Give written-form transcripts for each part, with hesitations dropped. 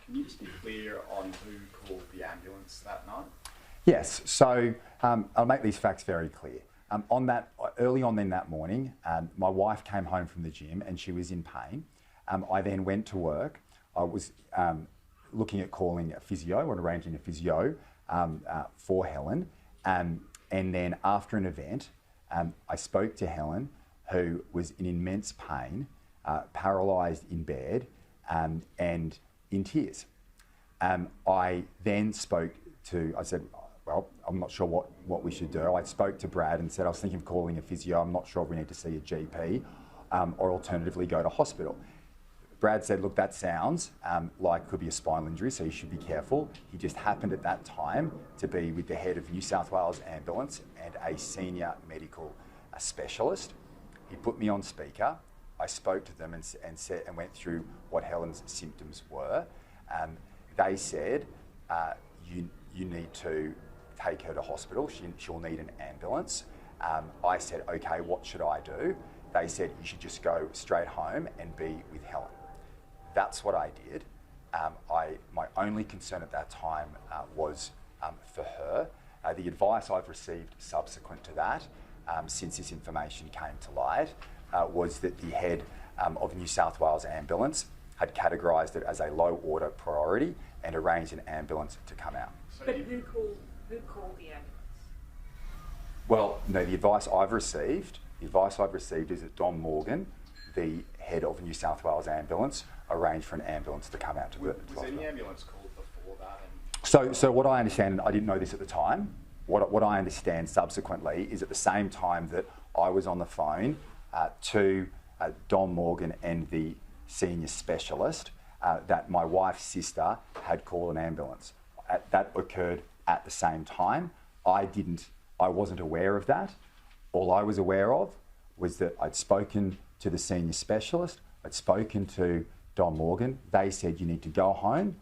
Can you just be clear on who called the ambulance that night? Yes, so I'll make these facts very clear. Early on in that morning, my wife came home from the gym and she was in pain. I then went to work. I was looking at calling a physio and arranging a physio for Helen. And then after an event, I spoke to Helen, who was in immense pain, paralysed in bed and in tears. I then I said, well, I'm not sure what we should do. I spoke to Brad and said, I was thinking of calling a physio. I'm not sure if we need to see a GP or alternatively go to hospital. Brad said, look, that sounds like it could be a spinal injury, so you should be careful. He just happened at that time to be with the head of New South Wales Ambulance and a senior medical specialist. He put me on speaker. I spoke to them and went through what Helen's symptoms were. They said, you need to take her to hospital. She'll need an ambulance. I said, okay, what should I do? They said, you should just go straight home and be with Helen. That's what I did. My only concern at that time was for her. The advice I've received subsequent to that, since this information came to light, was that the head of New South Wales Ambulance had categorised it as a low order priority and arranged an ambulance to come out. But who called the ambulance? Well, no, the advice I've received is that Don Morgan, the head of New South Wales Ambulance, arranged for an ambulance to come out to the hospital. Was any ambulance called before that? So what I understand, and I didn't know this at the time, what I understand subsequently is at the same time that I was on the phone to Don Morgan and the senior specialist, that my wife's sister had called an ambulance. That occurred at the same time. I wasn't aware of that. All I was aware of was that I'd spoken to the senior specialist, I'd spoken to Don Morgan. They said, you need to go home,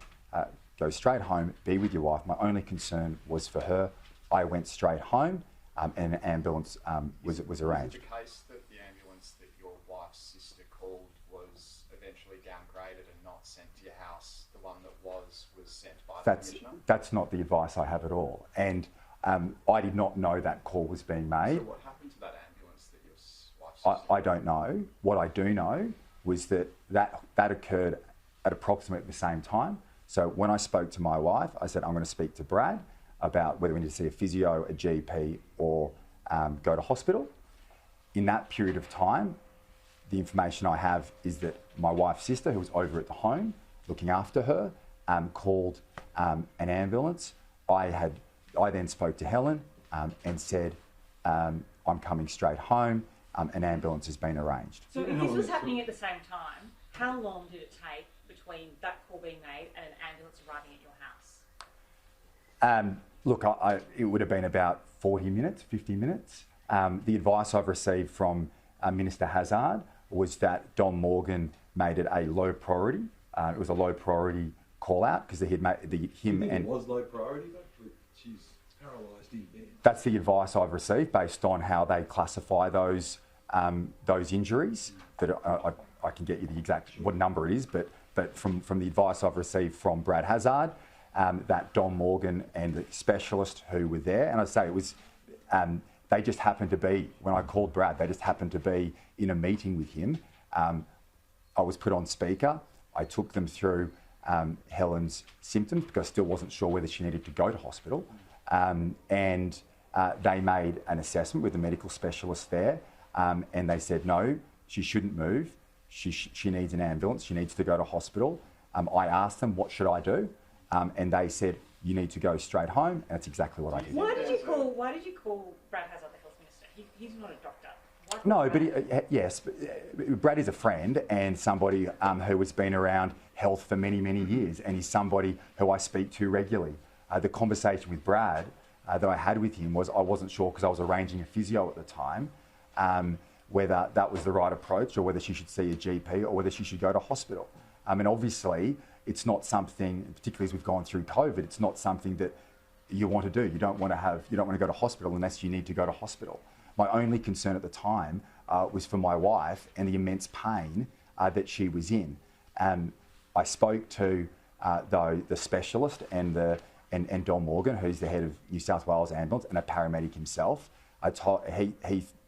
go straight home, be with your wife. My only concern was for her. I went straight home and an ambulance was arranged. Is it the case that the ambulance that your wife's sister called was eventually downgraded and not sent to your house? The one that was sent by the Commissioner? That's not the advice I have at all. And I did not know that call was being made. So what happened to that ambulance that your wife's sister I don't know. What I do know was that occurred at approximately the same time. So when I spoke to my wife, I said, I'm going to speak to Brad about whether we need to see a physio, a GP, or go to hospital. In that period of time, the information I have is that my wife's sister, who was over at the home looking after her, called an ambulance. I then spoke to Helen and said, I'm coming straight home. An ambulance has been arranged. So if this was happening at the same time, how long did it take between that call being made and an ambulance arriving at your house? Look, it would have been about 40 minutes, 50 minutes. The advice I've received from Minister Hazzard was that Don Morgan made it a low priority. It was a low priority call out because he had made it was low priority though? She's paralysed in bed. That's the advice I've received based on how they classify those injuries. That I can get you the exact what number it is, but from the advice I've received from Brad Hazzard, that Don Morgan and the specialist who were there, and I say it was, they just happened to be, when I called Brad, they just happened to be in a meeting with him. I was put on speaker. I took them through Helen's symptoms because I still wasn't sure whether she needed to go to hospital. And they made an assessment with the medical specialist there, and they said, no, she shouldn't move. She needs an ambulance. She needs to go to hospital. I asked them, what should I do? And they said, you need to go straight home. And that's exactly what I did. Why did you call Brad Hazzard the health minister? He's not a doctor. No, but yes, Brad is a friend and somebody who has been around health for many, many years, and he's somebody who I speak to regularly. The conversation with Brad that I had with him was I wasn't sure because I was arranging a physio at the time, whether that was the right approach or whether she should see a GP or whether she should go to hospital. And obviously, it's not something, particularly as we've gone through COVID, it's not something that you want to do. You don't want to go to hospital unless you need to go to hospital. My only concern at the time was for my wife and the immense pain that she was in. I spoke to though the specialist and Don Morgan, who's the head of New South Wales Ambulance and a paramedic himself,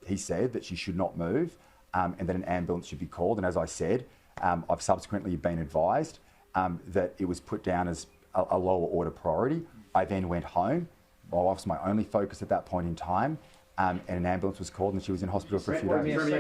he said that she should not move and that an ambulance should be called. And as I said, I've subsequently been advised that it was put down as a lower order priority. I then went home. My wife was my only focus at that point in time, and an ambulance was called and she was in hospital for a few days.